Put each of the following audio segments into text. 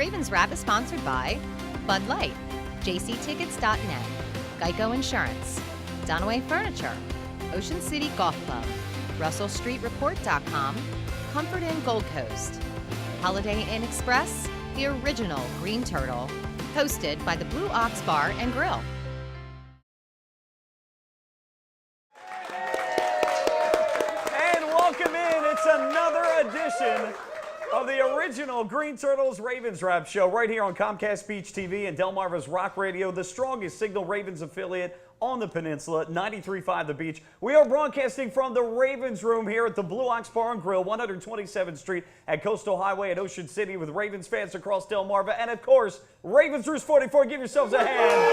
Ravens Wrap is sponsored by Bud Light, jctickets.net, Geico Insurance, Donaway Furniture, Ocean City Golf Club, RussellStreetReport.com, Comfort Inn Gold Coast, Holiday Inn Express, the original Green Turtle, hosted by the Blue Ox Bar and Grill. And welcome in. It's another edition of the original Green Turtles Ravens Wrap Show right here on Comcast Beach TV and Delmarva's Rock Radio, the strongest signal Ravens affiliate on the peninsula, 93.5 The Beach. We are broadcasting from the Ravens Room here at the Blue Ox Bar and Grill, 127th Street at Coastal Highway at Ocean City, with Ravens fans across Delmarva. And of course, Ravens Roost 44, give yourselves a hand.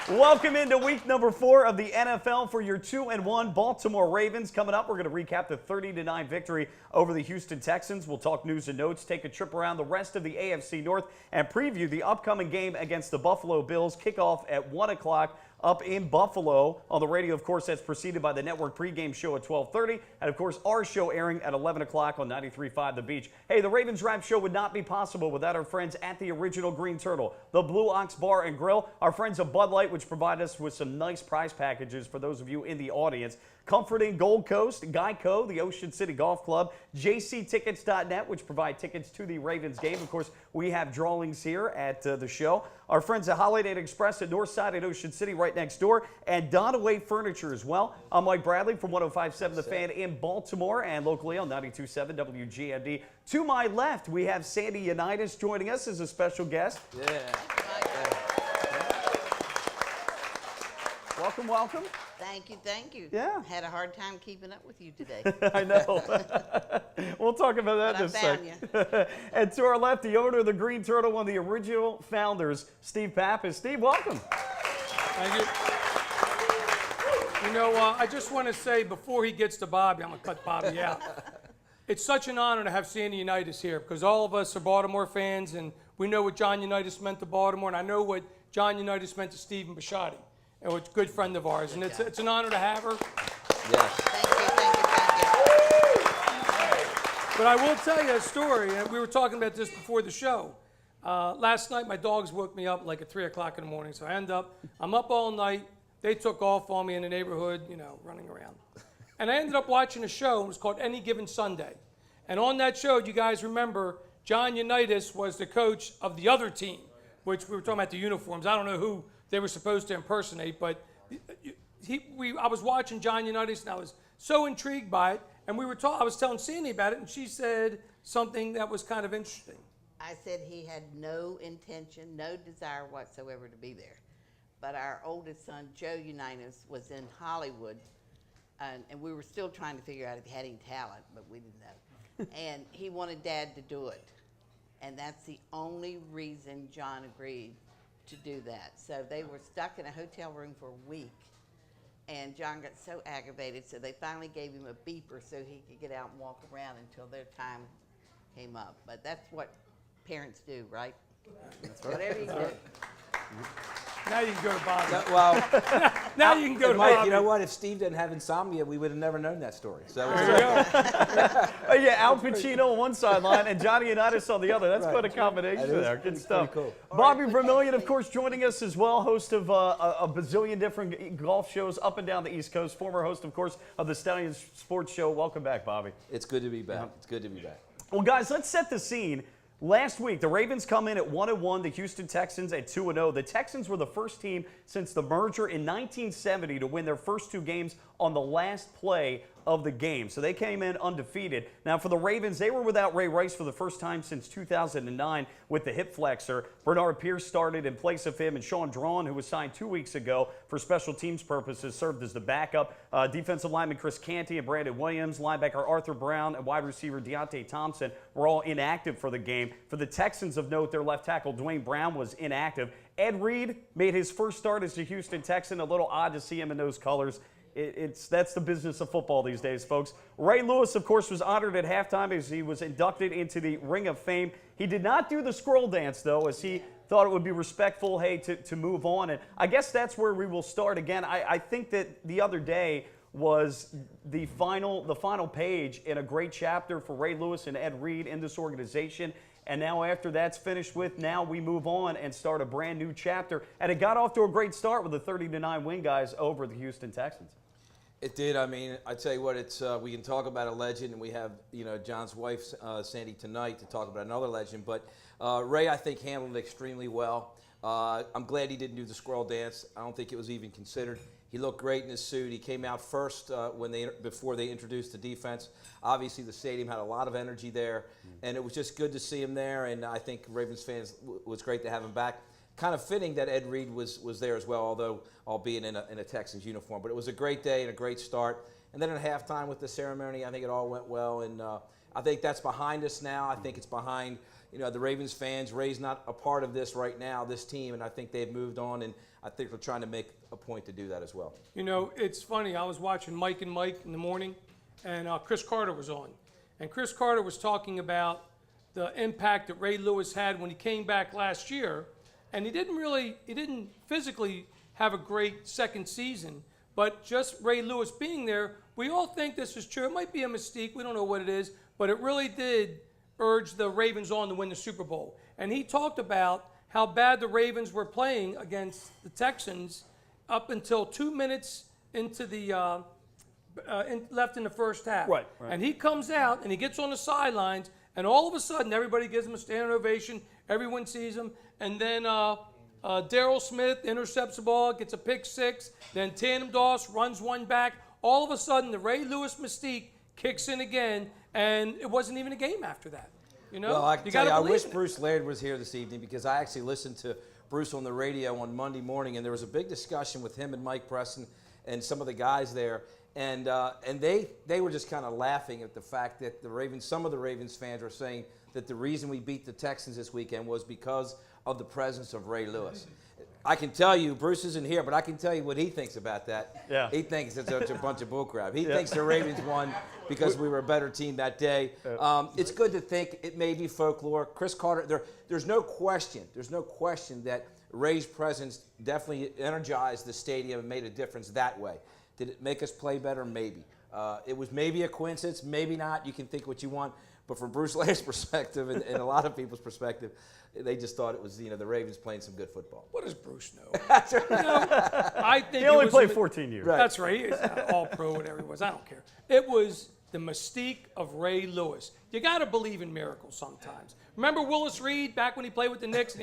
Welcome into week number 4 of the NFL for your 2-1 Baltimore Ravens. Coming up, we're going to recap the 30-9 victory over the Houston Texans. We'll talk news and notes, take a trip around the rest of the AFC North, and preview the upcoming game against the Buffalo Bills. Kickoff at 1 o'clock up in Buffalo. On the radio, of course, that's preceded by the network pregame show at 12:30. And, of course, our show airing at 11 o'clock on 93.5 The Beach. Hey, the Ravens Wrap Show would not be possible without our friends at the original Green Turtle, the Blue Ox Bar and Grill, our friends of Bud Light, which provide us with some nice prize packages for those of you in the audience. Comfort Inn Gold Coast, Geico, the Ocean City Golf Club, jctickets.net, which provide tickets to the Ravens game. Of course, we have drawings here at the show. Our friends at Holiday Inn Express at Northside at Ocean City, right next door, and Donaway Furniture as well. I'm Mike Bradley from 105.7 The Fan in Baltimore and locally on 92.7 WGMD. To my left, we have Sandy Unitas joining us as a special guest. Yeah. Welcome, welcome. Thank you, thank you. Yeah. Had a hard time keeping up with you today. I know. We'll talk about that in a second. And to our left, the owner of the Green Turtle, one of the original founders, Steve Pappas. Steve, welcome. Thank you. You know, I just want to say before he gets to Bobby, I'm going to cut Bobby out. It's such an honor to have Sandy Unitas here because all of us are Baltimore fans and we know what John Unitas meant to Baltimore, and I know what John Unitas meant to Stephen Bisciotti. A good friend of ours, and it's an honor to have her. Yes. Thank you. But I will tell you a story, and we were talking about this before the show. Last night, my dogs woke me up like at 3 o'clock in the morning, so I'm up all night. They took off on me in the neighborhood, you know, running around. And I ended up watching a show, it was called Any Given Sunday. And on that show, you guys remember, John Unitas was the coach of the other team, which we were talking about the uniforms. I don't know who they were supposed to impersonate, but I was watching John Unitas, and I was so intrigued by it. And I was telling Sandy about it, and she said something that was kind of interesting. I said he had no intention, no desire whatsoever to be there. But our oldest son, Joe Unitas, was in Hollywood, and we were still trying to figure out if he had any talent, but we didn't know. And he wanted Dad to do it. And that's the only reason John agreed to do that. So they were stuck in a hotel room for a week, and John got so aggravated, so they finally gave him a beeper so he could get out and walk around until their time came up. But that's what parents do, right? That's right. Whatever you do. Now you can go to Bobby. Well, now you can go to Mike, Bobby. you know what? If Steve didn't have insomnia, we would have never known that story. So There you go. Oh, yeah, Al Pacino on one sideline and Johnny Unitas on the other. That's quite a combination That is there. Good stuff. pretty cool. Bobby Vermillion, of course, joining us as well, host of a bazillion different golf shows up and down the East Coast, former host, of course, of the Stallions Sports Show. Welcome back, Bobby. It's good to be back. It's good to be back. Well, guys, let's set the scene. Last week, the Ravens come in at 1-1, the Houston Texans at 2-0. The Texans were the first team since the merger in 1970 to win their first 2 games on the last play of the game. So they came in undefeated. Now, for the Ravens, they were without Ray Rice for the first time since 2009 with the hip flexor. Bernard Pierce started in place of him, and Sean Drawn, who was signed 2 weeks ago for special teams purposes, served as the backup. Defensive lineman Chris Canty and Brandon Williams, linebacker Arthur Brown, and wide receiver Deontay Thompson were all inactive for the game. For the Texans of note, their left tackle Dwayne Brown was inactive. Ed Reed made his first start as a Houston Texan. A little odd to see him in those colors. That's the business of football these days, folks. Ray Lewis, of course, was honored at halftime as he was inducted into the Ring of Fame. He did not do the scroll dance, though, as he thought it would be respectful, hey, to move on. And I guess that's where we will start again. I think that the other day, was the final page in a great chapter for Ray Lewis and Ed Reed in this organization. And now after that's finished with, now we move on and start a brand new chapter. And it got off to a great start with a 30-9 win, guys, over the Houston Texans. It did. I mean, I tell you what, it's we can talk about a legend, and we have John's wife Sandy tonight to talk about another legend. But Ray, I think, handled it extremely well. I'm glad he didn't do the squirrel dance. I don't think it was even considered. He looked great in his suit. He came out first before they introduced the defense. Obviously, the stadium had a lot of energy there, and it was just good to see him there. And I think Ravens fans was great to have him back. Kind of fitting that Ed Reed was there as well, although albeit in a Texans uniform. But it was a great day and a great start. And then at halftime with the ceremony, I think it all went well. And I think that's behind us now. I think it's behind the Ravens fans. Ray's not a part of this right now, this team, and I think they've moved on. And I think we're trying to make a point to do that as well. It's funny. I was watching Mike and Mike in the morning, and Chris Carter was on. And Chris Carter was talking about the impact that Ray Lewis had when he came back last year. And he didn't physically have a great second season, but just Ray Lewis being there, we all think this is true. It might be a mystique. We don't know what it is, but it really did urge the Ravens on to win the Super Bowl. And he talked about how bad the Ravens were playing against the Texans up until 2 minutes into the left in the first half. Right. And he comes out and he gets on the sidelines, and all of a sudden everybody gives him a standing ovation. Everyone sees him. And then Darryl Smith intercepts the ball, gets a pick six. Then Tandem Doss runs one back. All of a sudden, the Ray Lewis mystique kicks in again, and it wasn't even a game after that. Well, I can tell you, I wish it. Bruce Laird was here this evening, because I actually listened to Bruce on the radio on Monday morning, and there was a big discussion with him and Mike Preston and some of the guys there. And they were just kind of laughing at the fact that some of the Ravens fans were saying that the reason we beat the Texans this weekend was because of the presence of Ray Lewis. I can tell you, Bruce isn't here, but I can tell you what he thinks about that. Yeah. He thinks it's a bunch of bullcrap. He thinks the Ravens won because we were a better team that day. It's good to think it may be folklore. Chris Carter, there's no question that Ray's presence definitely energized the stadium and made a difference that way. Did it make us play better? Maybe. It was maybe a coincidence, maybe not. You can think what you want. But from Bruce Laird's perspective and a lot of people's perspective, they just thought it was the Ravens playing some good football. What does Bruce know? I think He only played 14 years. Right. That's right. He is all pro, whatever he was. I don't care. It was the mystique of Ray Lewis. You got to believe in miracles sometimes. Remember Willis Reed back when he played with the Knicks and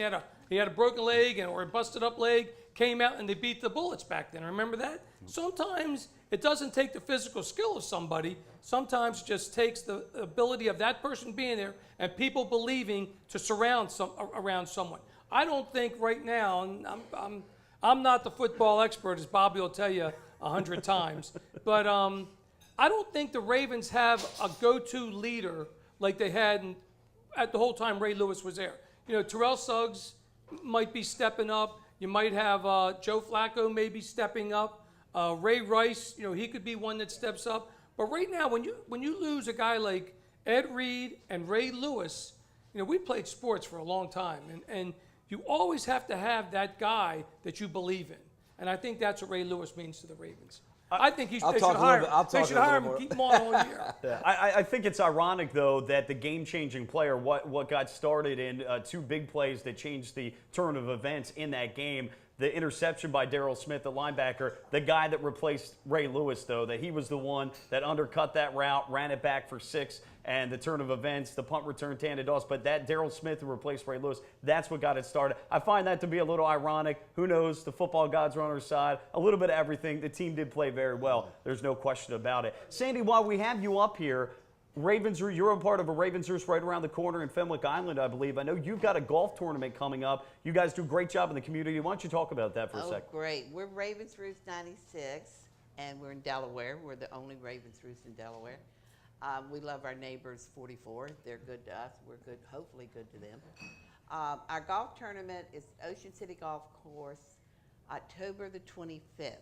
he had a broken leg or a busted up leg, came out and they beat the Bullets back then. Remember that? Sometimes it doesn't take the physical skill of somebody. Sometimes it just takes the ability of that person being there and people believing to surround around someone. I don't think right now, and I'm not the football expert, as Bobby will tell you 100 times, but I don't think the Ravens have a go-to leader like they had at the whole time Ray Lewis was there. Terrell Suggs might be stepping up. You might have Joe Flacco maybe stepping up. Ray Rice, he could be one that steps up. But right now, when you lose a guy like Ed Reed and Ray Lewis, we played sports for a long time, and you always have to have that guy that you believe in. And I think that's what Ray Lewis means to the Ravens. I think they should hire him. They should hire him and keep him on all year. Yeah. I think it's ironic, though, that the game-changing player, what got started in two big plays that changed the turn of events in that game, the interception by Darryl Smith, the linebacker, the guy that replaced Ray Lewis, though, that he was the one that undercut that route, ran it back for 6, and the turn of events, the punt return to Tandem Doss. But that Darryl Smith who replaced Ray Lewis, that's what got it started. I find that to be a little ironic. Who knows? The football gods are on our side. A little bit of everything. The team did play very well. There's no question about it. Sandy, while we have you up here, you're a part of a Ravens Roost right around the corner in Fenwick Island, I believe. I know you've got a golf tournament coming up. You guys do a great job in the community. Why don't you talk about that for a second? Oh, great. We're Ravens Roost 96, and we're in Delaware. We're the only Ravens Roost in Delaware. We love our neighbors 44. They're good to us. We're good, hopefully good to them. Our golf tournament is Ocean City Golf Course, October the 25th.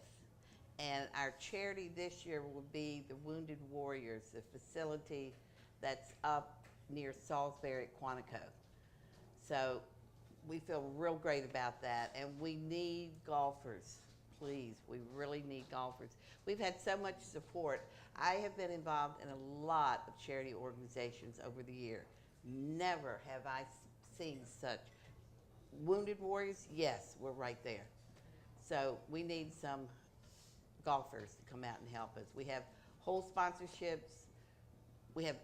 And our charity this year will be the Wounded Warriors, the facility that's up near Salisbury at Quantico. So we feel real great about that, and we need golfers please. We really need golfers. We've had so much support. I have been involved in a lot of charity organizations over the year. Never have I seen such. Wounded Warriors, yes, we're right there. So we need some golfers to come out and help us. We have whole sponsorships. We have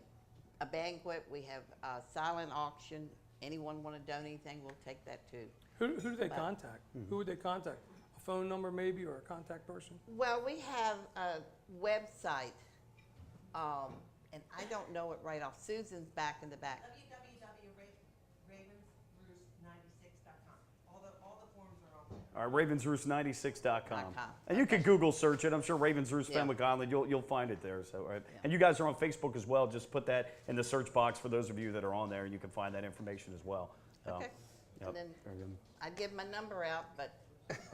a banquet. We have a silent auction. Anyone want to donate anything, we'll take that too. Who do they contact? Who would they contact? A phone number maybe, or a contact person? Well, we have a website, and I don't know it right off. Susan's back in the back. www.ravensroost96.com. All the forms are on there. All right, ravensroost96.com. .com. And you can Google search it. I'm sure Ravens Roost Yeah. Fenwick Island, you'll find it there. So, right. Yeah. And you guys are on Facebook as well. Just put that in the search box for those of you that are on there, and you can find that information as well. Okay. Yep, And then very good. I'd give my number out, but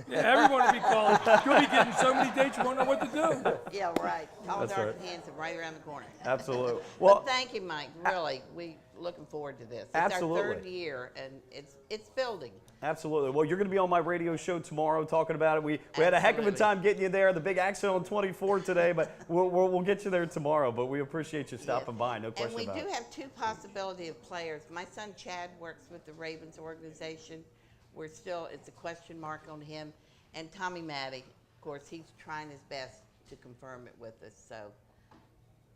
Yeah, everyone will be calling. You'll be getting so many dates you won't know what to do. yeah, right. Tall, That's dark, right. and handsome, right around the corner. Absolutely. Well, Well, thank you, Mike. Really, we looking forward to this. It's Absolutely. our third year, and it's building. absolutely. Well, you're going to be on my radio show tomorrow talking about it. We had a heck of a Absolutely. time getting you there. The big accident on 24 today, but we'll get you there tomorrow. But we appreciate you stopping Yes. by. No And question we about do it. have two possibility of players. My son Chad works with the Ravens organization. It's a question mark on him. And Tommy Maddy, of course, he's trying his best to confirm it with us. So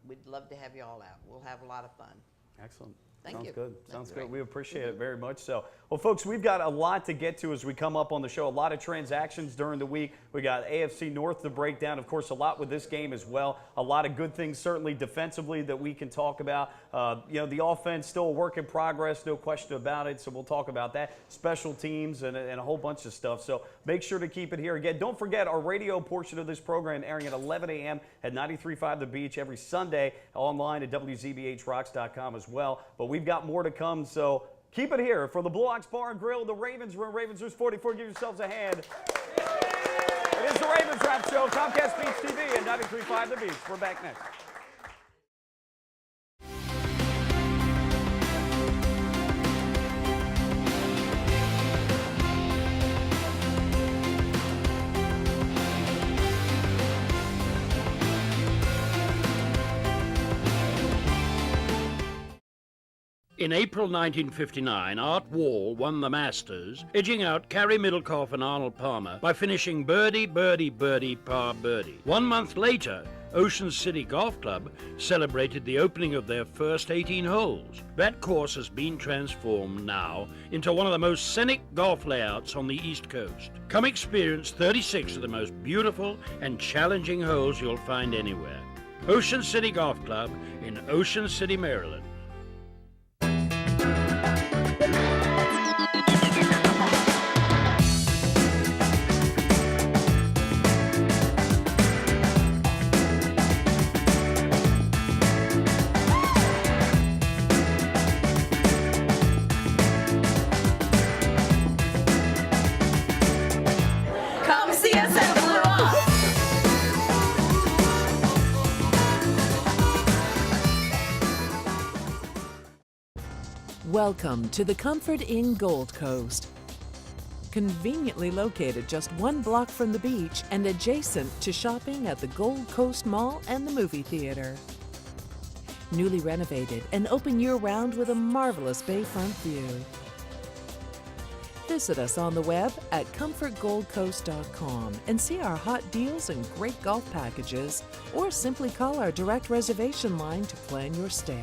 we'd love to have you all out. We'll have a lot of fun. Excellent. Thank Sounds you. good. That's Sounds great. good. We appreciate it very much so. Well, folks, we've got a lot to get to as we come up on the show. A lot of transactions during the week. We got AFC North to break down. Of course, a lot with this game as well. A lot of good things, certainly defensively, that we can talk about. The offense still a work in progress, no question about it. So we'll talk about that. Special teams and a whole bunch of stuff. So make sure to keep it here. Again, don't forget our radio portion of this program airing at 11 a.m. at 93.5 The Beach every Sunday, online at WZBHRocks.com as well. But we've got more to come. So keep it here for the Blue Ox Bar and Grill, the Ravens Room, Ravens Roost 44. Give yourselves a hand. It is the Ravens Wrap Show, Comcast Beach TV and 93.5 The Beach. We're back next. In April 1959, Art Wall won the Masters, edging out Carrie Middlecoff and Arnold Palmer by finishing birdie, birdie, birdie, par birdie. 1 month later, Ocean City Golf Club celebrated the opening of their first 18 holes. That course has been transformed now into one of the most scenic golf layouts on the East Coast. Come experience 36 of the most beautiful and challenging holes you'll find anywhere. Ocean City Golf Club in Ocean City, Maryland. Come see us at Blue Ox. Welcome to the Comfort Inn Gold Coast. Conveniently located just 1 block from the beach and adjacent to shopping at the Gold Coast Mall and the movie theater. Newly renovated and open year-round with a marvelous bayfront view. Visit us on the web at comfortgoldcoast.com and see our hot deals and great golf packages, or simply call our direct reservation line to plan your stay.